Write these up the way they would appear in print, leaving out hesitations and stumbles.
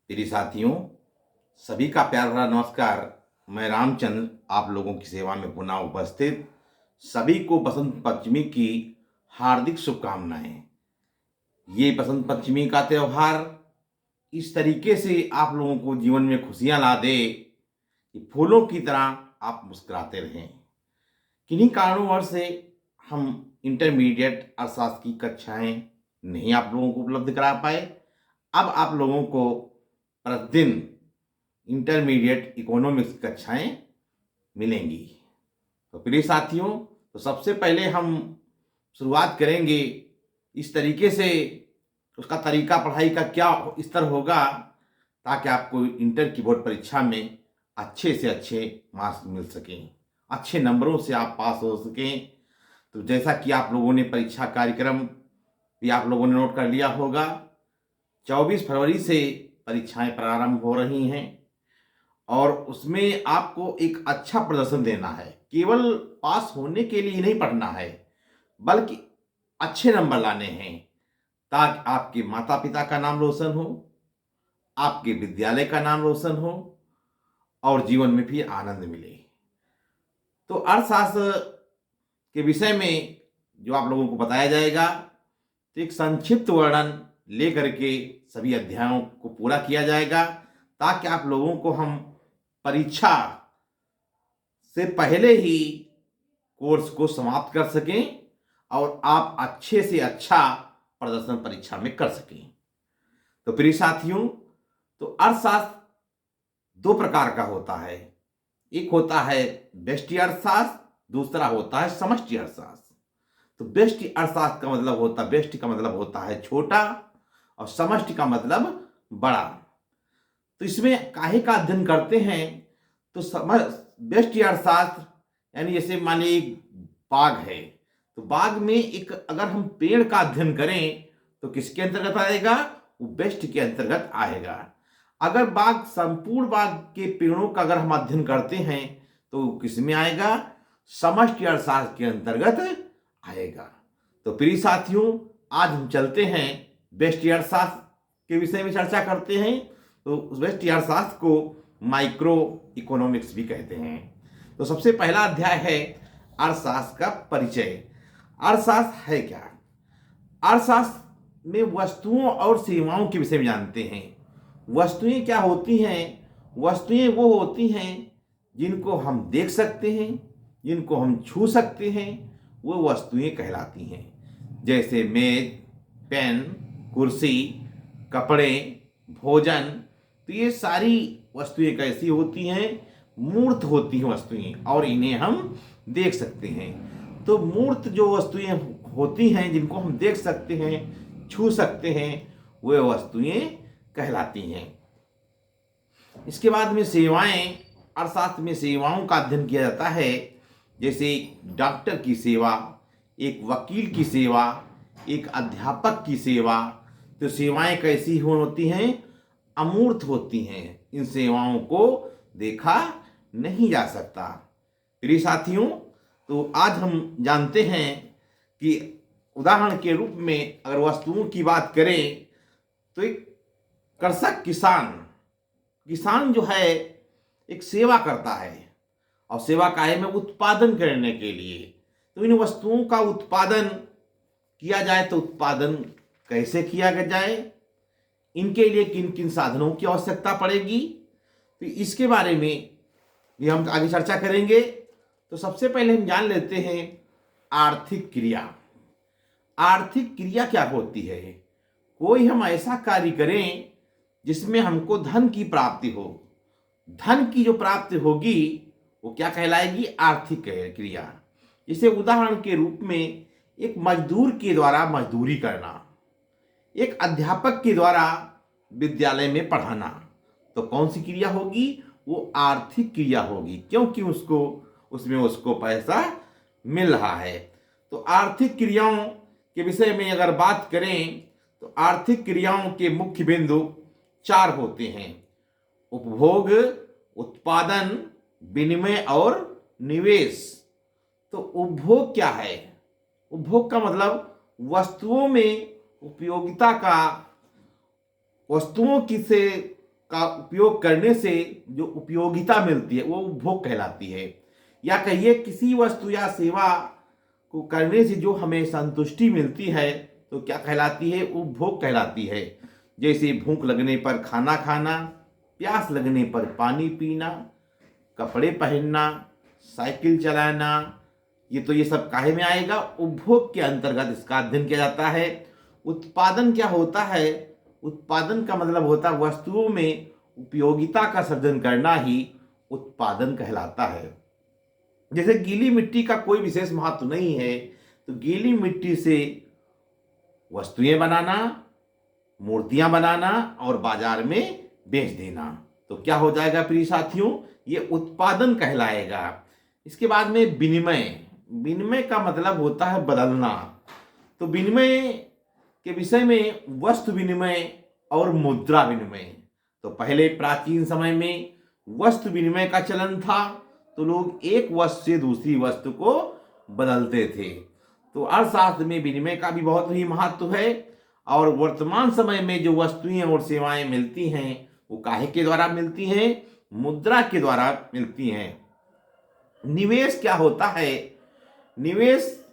प्रिय साथियों, सभी का प्यार भरा नमस्कार। मैं रामचंद्र आप लोगों की सेवा में पुनः उपस्थित। सभी को बसंत पंचमी की हार्दिक शुभकामनाएं। ये बसंत पंचमी का त्यौहार इस तरीके से आप लोगों को जीवन में खुशियां ला दे कि फूलों की तरह आप मुस्कुराते रहें। किन्हीं कारणों से हम इंटरमीडिएट अर्थशास्त्र की कक्षाएं नहीं आप लोगों को उपलब्ध करा पाए। अब आप लोगों को प्रतिदिन इंटरमीडिएट इकोनॉमिक्स कक्षाएं मिलेंगी। तो प्रिय साथियों, तो सबसे पहले हम शुरुआत करेंगे इस तरीके से, उसका तरीका पढ़ाई का क्या स्तर होगा ताकि आपको इंटर की बोर्ड परीक्षा में अच्छे से अच्छे मार्क्स मिल सकें, अच्छे नंबरों से आप पास हो सकें। तो जैसा कि आप लोगों ने परीक्षा कार्यक्रम भी आप लोगों ने नोट कर लिया होगा, 24 फरवरी से परीक्षाएं प्रारंभ हो रही हैं और उसमें आपको एक अच्छा प्रदर्शन देना है। केवल पास होने के लिए नहीं पढ़ना है, बल्कि अच्छे नंबर लाने हैं ताकि आपके माता पिता का नाम रोशन हो, आपके विद्यालय का नाम रोशन हो और जीवन में भी आनंद मिले। तो अर्थशास्त्र के विषय में जो आप लोगों को बताया जाएगा, तो एक संक्षिप्त वर्णन लेकर के सभी अध्यायों को पूरा किया जाएगा ताकि आप लोगों को हम परीक्षा से पहले ही कोर्स को समाप्त कर सकें और आप अच्छे से अच्छा प्रदर्शन परीक्षा में कर सकें। तो प्रिय साथियों, तो अर्थशास्त्र दो प्रकार का होता है। एक होता है व्यष्टि अर्थशास्त्र, दूसरा होता है समष्टि अर्थशास्त्र। तो व्यष्टि अर्थशास्त्र का मतलब होता है, व्यष्टि का मतलब होता है छोटा और समष्टि का मतलब बड़ा। तो इसमें काहे का अध्ययन करते हैं, तो व्यष्टि अर्थशास्त्र यानी जैसे मान लीजिए एक बाग है, तो बाग में एक अगर हम पेड़ का अध्ययन करें तो किसके अंतर्गत आएगा, वो व्यष्टि के अंतर्गत आएगा। अगर बाग संपूर्ण बाग के पेड़ों का अगर हम अध्ययन करते हैं तो किसमें आएगा, समष्टि अर्थशास्त्र के अंतर्गत आएगा। तो प्रिय साथियों, आज हम चलते हैं व्यष्टि अर्थशास्त्र के विषय में चर्चा करते हैं। तो व्यष्टि अर्थशास्त्र को माइक्रो इकोनॉमिक्स भी कहते हैं। तो सबसे पहला अध्याय है अर्थशास्त्र का परिचय। अर्थशास्त्र है क्या? अर्थशास्त्र में वस्तुओं और सेवाओं के विषय में जानते हैं। वस्तुएं क्या होती हैं? वस्तुएं वो होती हैं जिनको हम देख सकते हैं, जिनको हम छू सकते हैं, वो वस्तुएं कहलाती हैं। जैसे मेज, पेन, कुर्सी, कपड़े, भोजन। तो ये सारी वस्तुएं कैसी होती हैं? मूर्त होती हैं वस्तुएं और इन्हें हम देख सकते हैं। तो मूर्त जो वस्तुएं होती हैं जिनको हम देख सकते हैं, छू सकते हैं, वे वस्तुएं कहलाती हैं। इसके बाद में सेवाएं। अर्थशास्त्र में सेवाओं का अध्ययन किया जाता है। जैसे डॉक्टर की सेवा, एक वकील की सेवा, एक अध्यापक की सेवा। तो सेवाएं कैसी होती हैं? अमूर्त होती हैं। इन सेवाओं को देखा नहीं जा सकता। प्रिय साथियों, तो आज हम जानते हैं कि उदाहरण के रूप में अगर वस्तुओं की बात करें तो एक कृषक किसान जो है एक सेवा करता है और सेवा काहे में, उत्पादन करने के लिए। तो इन वस्तुओं का उत्पादन किया जाए तो उत्पादन कैसे किया जाए, इनके लिए किन किन साधनों की आवश्यकता पड़ेगी, तो इसके बारे में भी हम आगे चर्चा करेंगे। तो सबसे पहले हम जान लेते हैं आर्थिक क्रिया। आर्थिक क्रिया क्या होती है? कोई हम ऐसा कार्य करें जिसमें हमको धन की प्राप्ति हो। धन की जो प्राप्ति होगी वो क्या कहलाएगी? आर्थिक क्रिया। जैसे उदाहरण के रूप में एक मजदूर के द्वारा मजदूरी करना, एक अध्यापक के द्वारा विद्यालय में पढ़ाना। तो कौन सी क्रिया होगी? वो आर्थिक क्रिया होगी, क्योंकि उसको पैसा मिल रहा है। तो आर्थिक क्रियाओं के विषय में अगर बात करें तो आर्थिक क्रियाओं के मुख्य बिंदु 4 होते हैं: उपभोग, उत्पादन, विनिमय और निवेश। तो उपभोग क्या है? उपभोग का मतलब वस्तुओं में उपयोगिता का, वस्तुओं की से का उपयोग करने से जो उपयोगिता मिलती है वो उपभोग कहलाती है। या कहिए किसी वस्तु या सेवा को करने से जो हमें संतुष्टि मिलती है तो क्या कहलाती है? उपभोग कहलाती है। जैसे भूख लगने पर खाना खाना, प्यास लगने पर पानी पीना, कपड़े पहनना, साइकिल चलाना, ये सब काहे में आएगा? उपभोग के अंतर्गत इसका अध्ययन किया जाता है। उत्पादन क्या होता है? उत्पादन का मतलब होता है वस्तुओं में उपयोगिता का सृजन करना ही उत्पादन कहलाता है। जैसे गीली मिट्टी का कोई विशेष महत्व नहीं है, तो गीली मिट्टी से वस्तुएं बनाना, मूर्तियां बनाना और बाजार में बेच देना, तो क्या हो जाएगा प्रिय साथियों? ये उत्पादन कहलाएगा। इसके बाद में विनिमय। विनिमय का मतलब होता है बदलना। तो विनिमय के विषय में वस्तु विनिमय और मुद्रा विनिमय। तो पहले प्राचीन समय में वस्तु विनिमय का चलन था, तो लोग एक वस्तु से दूसरी वस्तु को बदलते थे। तो अर्थशास्त्र में विनिमय का भी बहुत ही महत्व है। और वर्तमान समय में जो वस्तुएं और सेवाएं मिलती हैं वो काहे के द्वारा मिलती हैं? मुद्रा के द्वारा मिलती हैं। निवेश क्या होता है? निवेश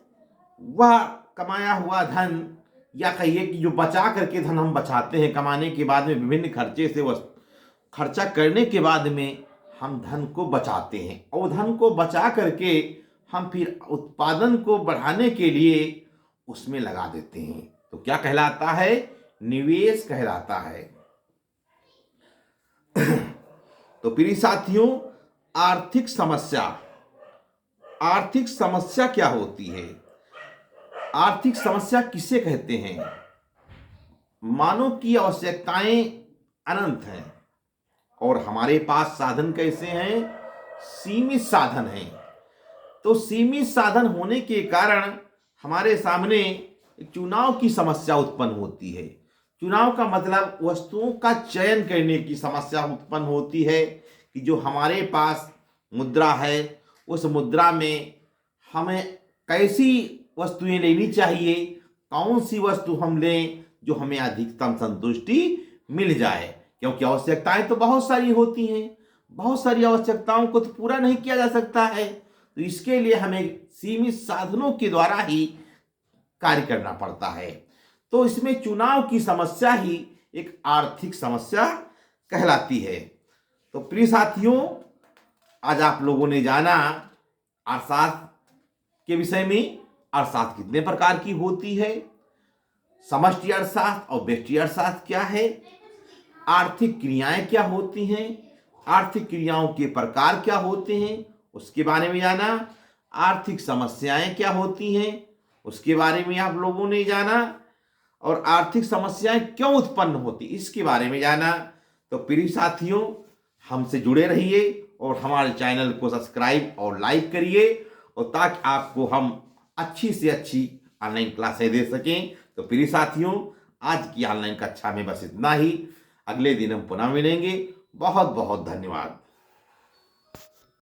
वह कमाया हुआ धन, या कहिए कि जो बचा करके धन हम बचाते हैं, कमाने के बाद में विभिन्न खर्चे से खर्चा करने के बाद में हम धन को बचाते हैं, और धन को बचा करके हम फिर उत्पादन को बढ़ाने के लिए उसमें लगा देते हैं। तो क्या कहलाता है? निवेश कहलाता है। तो प्रिय साथियों, आर्थिक समस्या। आर्थिक समस्या क्या होती है? आर्थिक समस्या किसे कहते हैं? मानव की आवश्यकताएं अनंत हैं और हमारे पास साधन कैसे हैं? सीमित साधन हैं। तो सीमित साधन होने के कारण हमारे सामने एक चुनाव की समस्या उत्पन्न होती है। चुनाव का मतलब वस्तुओं का चयन करने की समस्या उत्पन्न होती है कि जो हमारे पास मुद्रा है उस मुद्रा में हमें कैसी वस्तुएं लेनी चाहिए, कौन सी वस्तु हम लें जो हमें अधिकतम संतुष्टि मिल जाए, क्योंकि आवश्यकताएं तो बहुत सारी होती हैं। बहुत सारी आवश्यकताओं को तो पूरा नहीं किया जा सकता है, तो इसके लिए हमें सीमित साधनों के द्वारा ही कार्य करना पड़ता है। तो इसमें चुनाव की समस्या ही एक आर्थिक समस्या कहलाती है। तो प्रिय साथियों, आज आप लोगों ने जाना अर्थशास्त्र के विषय में। अर्थशास्त्र कितने प्रकार की होती है, समष्टि अर्थशास्त्र और व्यष्टि अर्थशास्त्र क्या है, आर्थिक क्रियाएं क्या होती हैं, आर्थिक क्रियाओं के प्रकार क्या होते हैं उसके बारे में जाना, आर्थिक समस्याएं क्या होती हैं उसके बारे में आप लोगों ने जाना, और आर्थिक समस्याएं क्यों उत्पन्न होती इसके बारे में जाना। तो प्रिय साथियों, हमसे जुड़े रहिए और हमारे चैनल को सब्सक्राइब और लाइक करिए, और ताकि आपको हम अच्छी से अच्छी ऑनलाइन क्लासें दे सकें। तो प्रिय साथियों, आज की ऑनलाइन कक्षा में बस इतना ही। अगले दिन हम पुनः मिलेंगे। बहुत बहुत धन्यवाद।